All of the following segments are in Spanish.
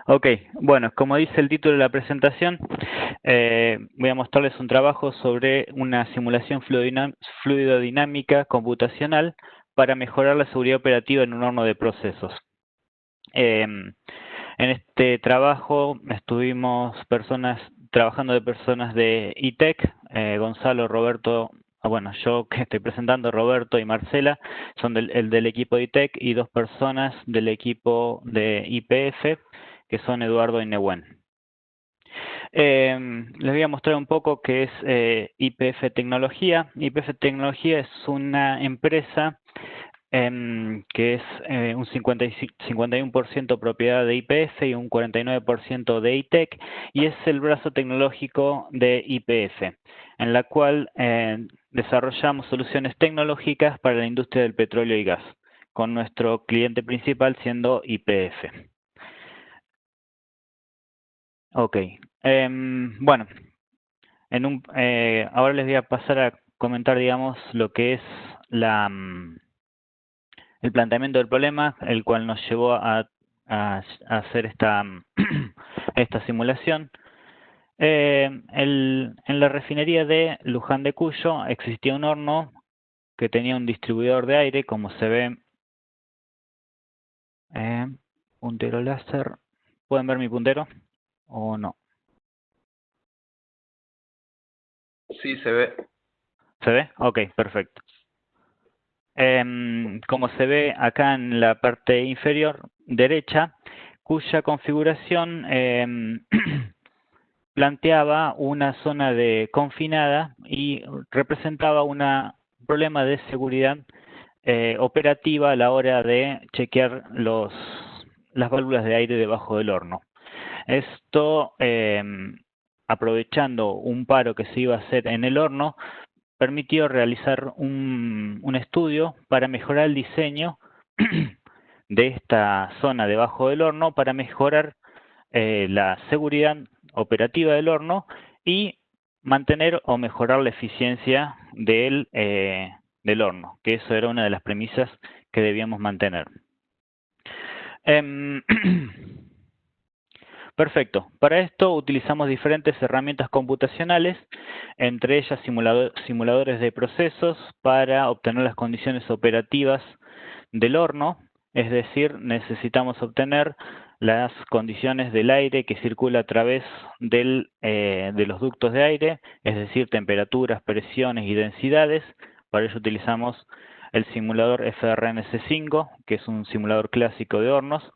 Ok, bueno, como dice el título de la presentación, voy a mostrarles un trabajo sobre una simulación fluidodinámica computacional para mejorar la seguridad operativa en un horno de procesos. En este trabajo estuvimos trabajando de personas de ITEC, Gonzalo, Roberto, bueno, yo que estoy presentando, Roberto y Marcela, son del equipo de ITEC, y dos personas del equipo de IPF, que son Eduardo y Nehuen. Les voy a mostrar un poco qué es IPF Tecnología. IPF Tecnología es una empresa que es un 51% propiedad de IPF y un 49% de ITEC, y es el brazo tecnológico de IPF, en la cual desarrollamos soluciones tecnológicas para la industria del petróleo y gas, con nuestro cliente principal siendo IPF. Ok, bueno, ahora les voy a pasar a comentar, digamos, lo que es el planteamiento del problema, el cual nos llevó a hacer esta simulación. En la refinería de Luján de Cuyo existía un horno que tenía un distribuidor de aire, como se ve. Puntero láser. ¿Pueden ver mi puntero o no? Sí, se ve. ¿Se ve? Ok, perfecto. Como se ve acá en la parte inferior derecha, cuya configuración planteaba una zona de confinada y representaba un problema de seguridad operativa a la hora de chequear las válvulas de aire debajo del horno. Esto, aprovechando un paro que se iba a hacer en el horno, permitió realizar un estudio para mejorar el diseño de esta zona debajo del horno, para mejorar la seguridad operativa del horno y mantener o mejorar la eficiencia del horno, que eso era una de las premisas que debíamos mantener. Perfecto. Para esto utilizamos diferentes herramientas computacionales, entre ellas simuladores de procesos para obtener las condiciones operativas del horno, es decir, necesitamos obtener las condiciones del aire que circula a través de los ductos de aire, es decir, temperaturas, presiones y densidades. Para ello utilizamos el simulador FRNC5, que es un simulador clásico de hornos.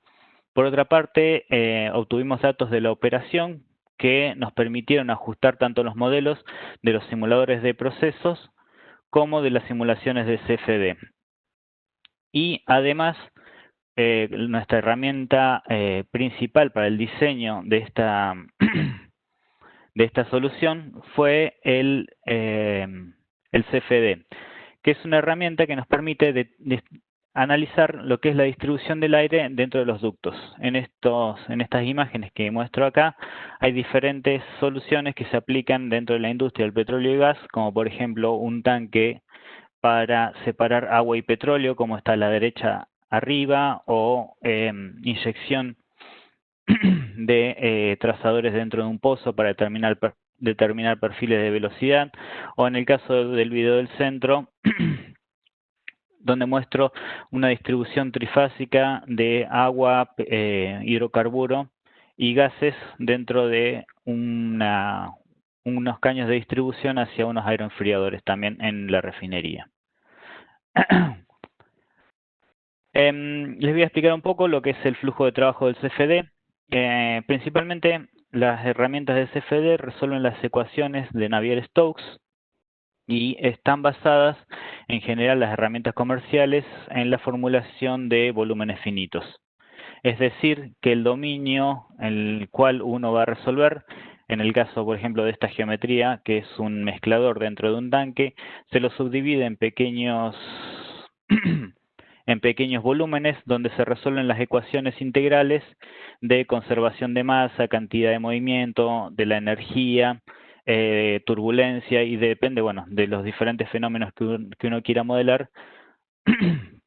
Por otra parte, obtuvimos datos de la operación que nos permitieron ajustar tanto los modelos de los simuladores de procesos como de las simulaciones de CFD. Y además, nuestra herramienta principal para el diseño de esta, de esta solución fue el CFD, que es una herramienta que nos permite analizar lo que es la distribución del aire dentro de los ductos. En estas imágenes que muestro acá, hay diferentes soluciones que se aplican dentro de la industria del petróleo y gas, como por ejemplo un tanque para separar agua y petróleo, como está a la derecha arriba, o inyección de trazadores dentro de un pozo para determinar perfiles de velocidad, o en el caso del video del centro, donde muestro una distribución trifásica de agua, hidrocarburo y gases dentro de unos caños de distribución hacia unos aeroenfriadores también en la refinería. Les voy a explicar un poco lo que es el flujo de trabajo del CFD. Principalmente las herramientas de CFD resuelven las ecuaciones de Navier-Stokes y están basadas en general las herramientas comerciales en la formulación de volúmenes finitos. Es decir, que el dominio en el cual uno va a resolver, en el caso, por ejemplo, de esta geometría, que es un mezclador dentro de un tanque, se lo subdivide en pequeños volúmenes donde se resuelven las ecuaciones integrales de conservación de masa, cantidad de movimiento, de la energía, turbulencia, y depende, bueno, de los diferentes fenómenos que uno quiera modelar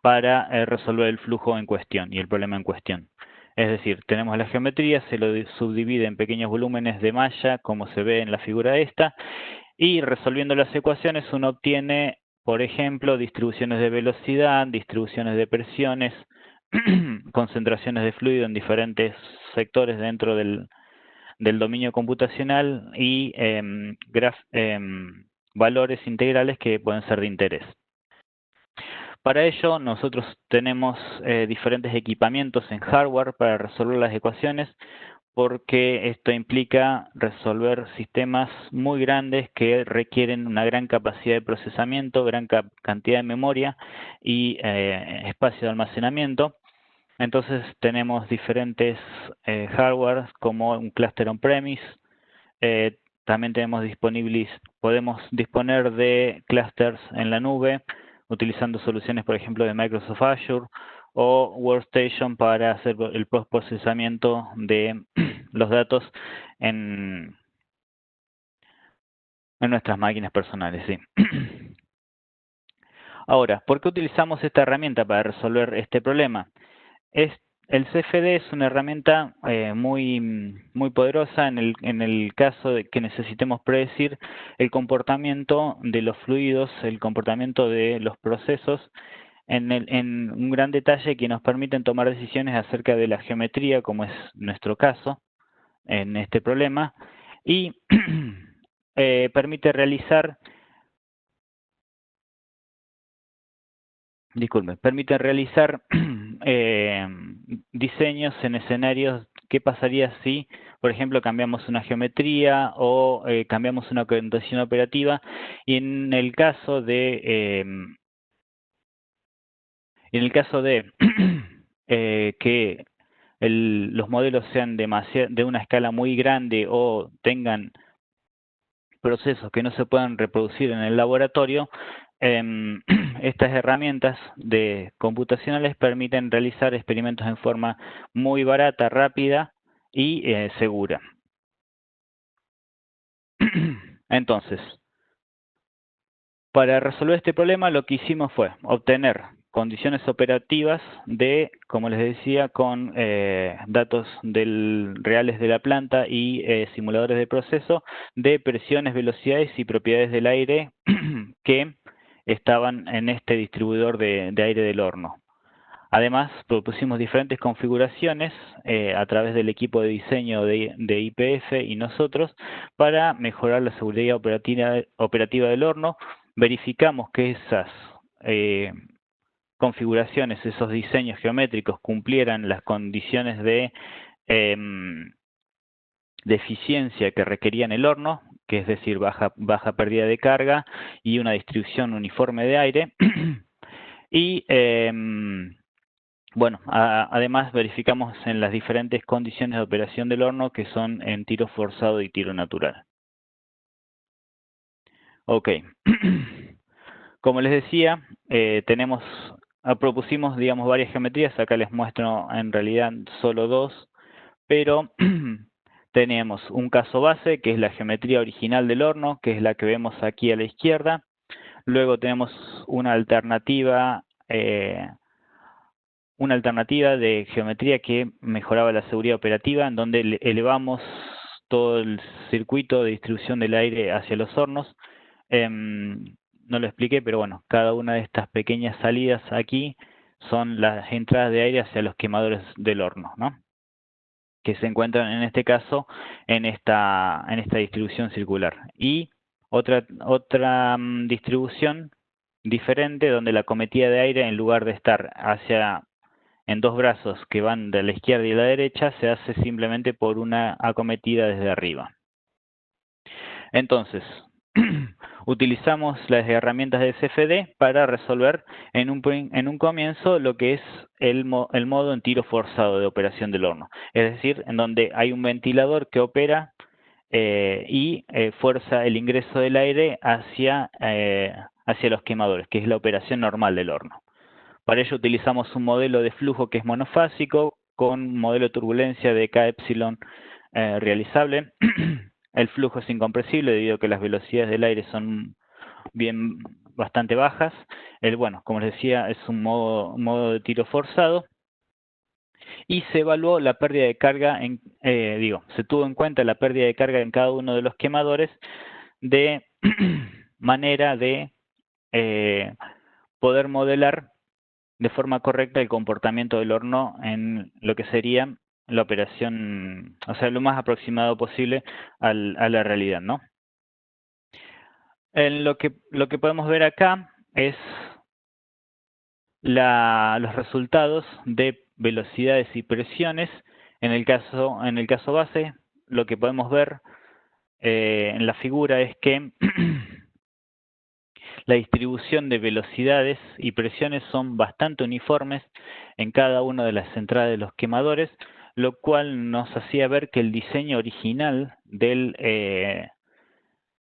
para resolver el flujo en cuestión y el problema en cuestión. Es decir, tenemos la geometría, se lo subdivide en pequeños volúmenes de malla, como se ve en la figura esta, y resolviendo las ecuaciones uno obtiene, por ejemplo, distribuciones de velocidad, distribuciones de presiones, concentraciones de fluido en diferentes sectores dentro del dominio computacional y valores integrales que pueden ser de interés. Para ello nosotros tenemos diferentes equipamientos en hardware para resolver las ecuaciones, porque esto implica resolver sistemas muy grandes que requieren una gran capacidad de procesamiento, gran cantidad de memoria y espacio de almacenamiento. Entonces tenemos diferentes hardware como un cluster on-premise. También podemos disponer de clusters en la nube utilizando soluciones, por ejemplo, de Microsoft Azure o Workstation para hacer el procesamiento de los datos en nuestras máquinas personales. ¿Sí? Ahora, ¿por qué utilizamos esta herramienta para resolver este problema? El CFD es una herramienta muy poderosa en el caso de que necesitemos predecir el comportamiento de los fluidos, el comportamiento de los procesos en un gran detalle que nos permiten tomar decisiones acerca de la geometría, como es nuestro caso en este problema, y permite realizar diseños en escenarios. ¿Qué pasaría si, por ejemplo, cambiamos una geometría o cambiamos una orientación operativa? Y en el caso de que los modelos sean de una escala muy grande o tengan procesos que no se puedan reproducir en el laboratorio, estas herramientas computacionales permiten realizar experimentos en forma muy barata, rápida y segura. Entonces, para resolver este problema lo que hicimos fue obtener condiciones operativas como les decía, con datos reales de la planta y simuladores de proceso de presiones, velocidades y propiedades del aire que estaban en este distribuidor de aire del horno. Además, propusimos diferentes configuraciones a través del equipo de diseño de YPF y nosotros para mejorar la seguridad operativa del horno. Verificamos que esas configuraciones, esos diseños geométricos cumplieran las condiciones de eficiencia que requerían el horno, que es decir, baja pérdida de carga y una distribución uniforme de aire. Y bueno, además verificamos en las diferentes condiciones de operación del horno, que son en tiro forzado y tiro natural. Ok. Como les decía, propusimos, digamos, varias geometrías. Acá les muestro en realidad solo dos, pero tenemos un caso base, que es la geometría original del horno, que es la que vemos aquí a la izquierda. Luego tenemos una alternativa de geometría que mejoraba la seguridad operativa, en donde elevamos todo el circuito de distribución del aire hacia los hornos. No lo expliqué, pero bueno, cada una de estas pequeñas salidas aquí son las entradas de aire hacia los quemadores del horno, ¿no? Que se encuentran en este caso en esta distribución circular. Y otra distribución diferente, donde la cometida de aire, en lugar de estar en dos brazos que van de la izquierda y la derecha, se hace simplemente por una acometida desde arriba. Entonces, utilizamos las herramientas de CFD para resolver en un comienzo lo que es el modo en tiro forzado de operación del horno. Es decir, en donde hay un ventilador que opera y fuerza el ingreso del aire hacia los quemadores, que es la operación normal del horno. Para ello utilizamos un modelo de flujo que es monofásico con un modelo de turbulencia de K epsilon realizable. El flujo es incompresible debido a que las velocidades del aire son bastante bajas. Bueno, como les decía, es un modo de tiro forzado. y se evaluó la pérdida de carga, se tuvo en cuenta la pérdida de carga en cada uno de los quemadores de manera de poder modelar de forma correcta el comportamiento del horno en lo que sería la operación, o sea, lo más aproximado posible a la realidad, ¿no? Lo que podemos ver acá es los resultados de velocidades y presiones. En el caso base, lo que podemos ver en la figura es que la distribución de velocidades y presiones son bastante uniformes en cada una de las entradas de los quemadores, lo cual nos hacía ver que el diseño original de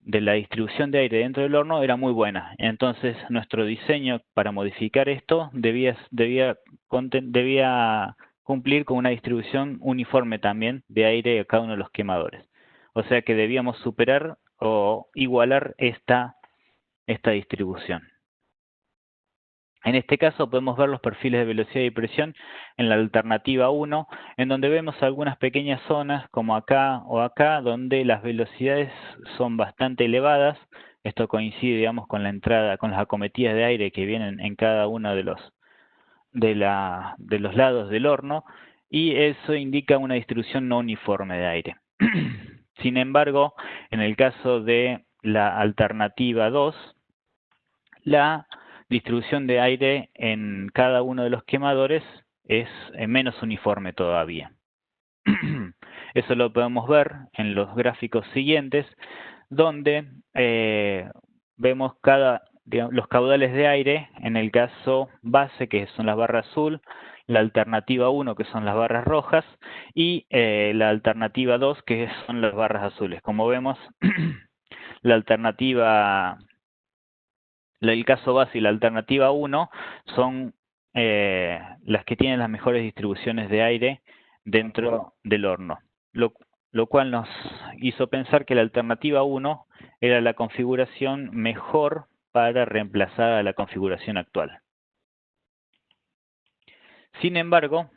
la distribución de aire dentro del horno era muy buena. Entonces nuestro diseño para modificar esto debía cumplir con una distribución uniforme también de aire a cada uno de los quemadores. O sea que debíamos superar o igualar esta distribución. En este caso podemos ver los perfiles de velocidad y presión en la alternativa 1, en donde vemos algunas pequeñas zonas como acá o acá, donde las velocidades son bastante elevadas. Esto coincide, digamos, con la entrada, con las acometidas de aire que vienen en cada uno de los lados del horno, y eso indica una distribución no uniforme de aire. Sin embargo, en el caso de la alternativa 2, la distribución de aire en cada uno de los quemadores es menos uniforme todavía. Eso lo podemos ver en los gráficos siguientes, donde vemos los caudales de aire, en el caso base, que son las barras azul, la alternativa 1, que son las barras rojas, y la alternativa 2, que son las barras azules. Como vemos, el caso base y la alternativa 1 son las que tienen las mejores distribuciones de aire dentro del horno, lo cual nos hizo pensar que la alternativa 1 era la configuración mejor para reemplazar a la configuración actual. Sin embargo,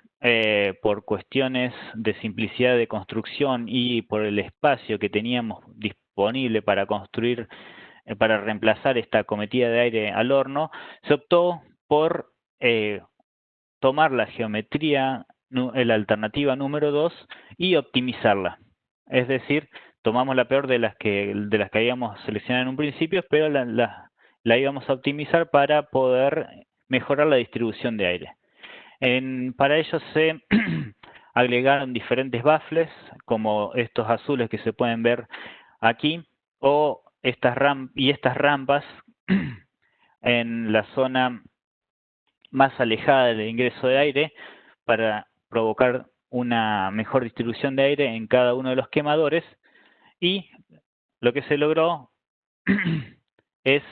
por cuestiones de simplicidad de construcción y por el espacio que teníamos disponible para construir, para reemplazar esta acometida de aire al horno, se optó por tomar la geometría, la alternativa número 2, y optimizarla. Es decir, tomamos la peor de las que habíamos seleccionado en un principio, pero la íbamos a optimizar para poder mejorar la distribución de aire. Para ello se agregaron diferentes baffles, como estos azules que se pueden ver aquí, o estas rampas en la zona más alejada del ingreso de aire para provocar una mejor distribución de aire en cada uno de los quemadores, y lo que se logró es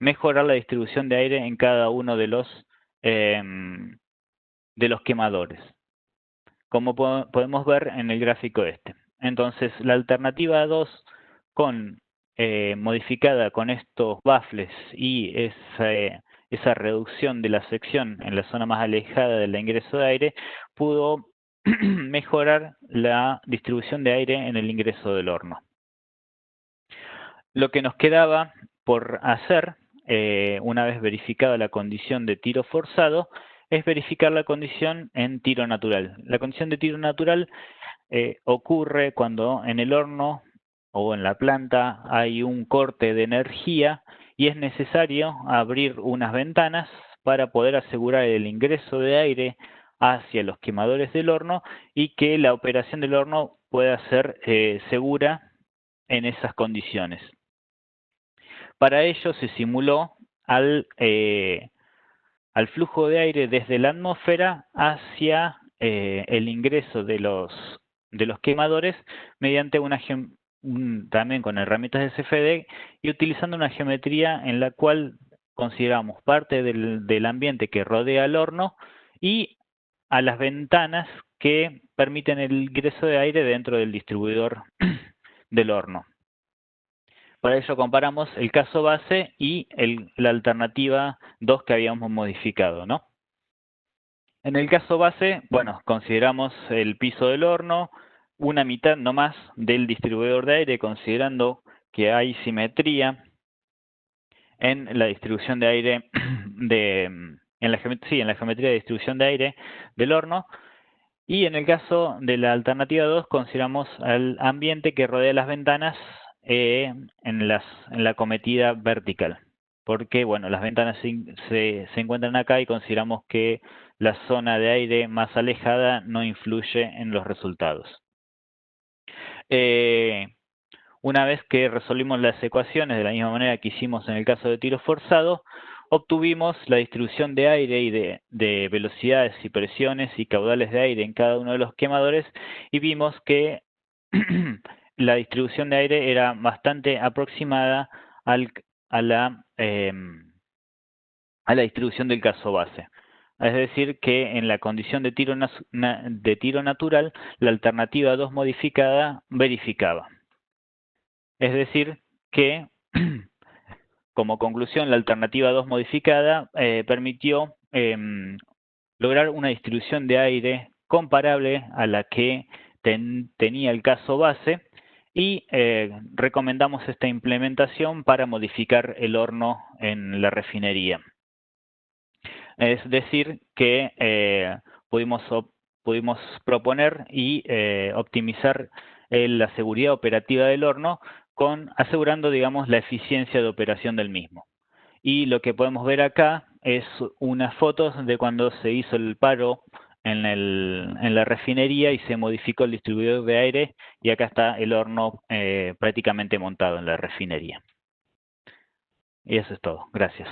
mejorar la distribución de aire en cada uno de los quemadores, como podemos ver en el gráfico este. Entonces, la alternativa 2, modificada con estos baffles y esa reducción de la sección en la zona más alejada del ingreso de aire, pudo mejorar la distribución de aire en el ingreso del horno. Lo que nos quedaba por hacer, una vez verificada la condición de tiro forzado, es verificar la condición en tiro natural. La condición de tiro natural ocurre cuando en el horno o en la planta hay un corte de energía y es necesario abrir unas ventanas para poder asegurar el ingreso de aire hacia los quemadores del horno y que la operación del horno pueda ser segura en esas condiciones. Para ello se simuló al flujo de aire desde la atmósfera hacia el ingreso de los quemadores mediante también con herramientas de CFD y utilizando una geometría en la cual consideramos parte del ambiente que rodea el horno y a las ventanas que permiten el ingreso de aire dentro del distribuidor del horno. Para ello comparamos el caso base y la alternativa 2 que habíamos modificado, ¿no? En el caso base, bueno, consideramos el piso del horno, una mitad nomás del distribuidor de aire, considerando que hay simetría en la distribución de aire en la geometría de distribución de aire del horno. Y en el caso de la alternativa 2, consideramos al ambiente que rodea las ventanas en la cometida vertical. Porque, bueno, las ventanas se encuentran acá y consideramos que la zona de aire más alejada no influye en los resultados. Una vez que resolvimos las ecuaciones de la misma manera que hicimos en el caso de tiro forzado, obtuvimos la distribución de aire y de velocidades y presiones y caudales de aire en cada uno de los quemadores y vimos que la distribución de aire era bastante aproximada a la distribución del caso base. Es decir, que en la condición de tiro natural, la alternativa 2 modificada verificaba. Es decir, que como conclusión, la alternativa 2 modificada permitió lograr una distribución de aire comparable a la que tenía el caso base y recomendamos esta implementación para modificar el horno en la refinería. Es decir, que pudimos proponer y optimizar la seguridad operativa del horno asegurando, digamos, la eficiencia de operación del mismo. Y lo que podemos ver acá es unas fotos de cuando se hizo el paro en la refinería y se modificó el distribuidor de aire, y acá está el horno prácticamente montado en la refinería. Y eso es todo. Gracias.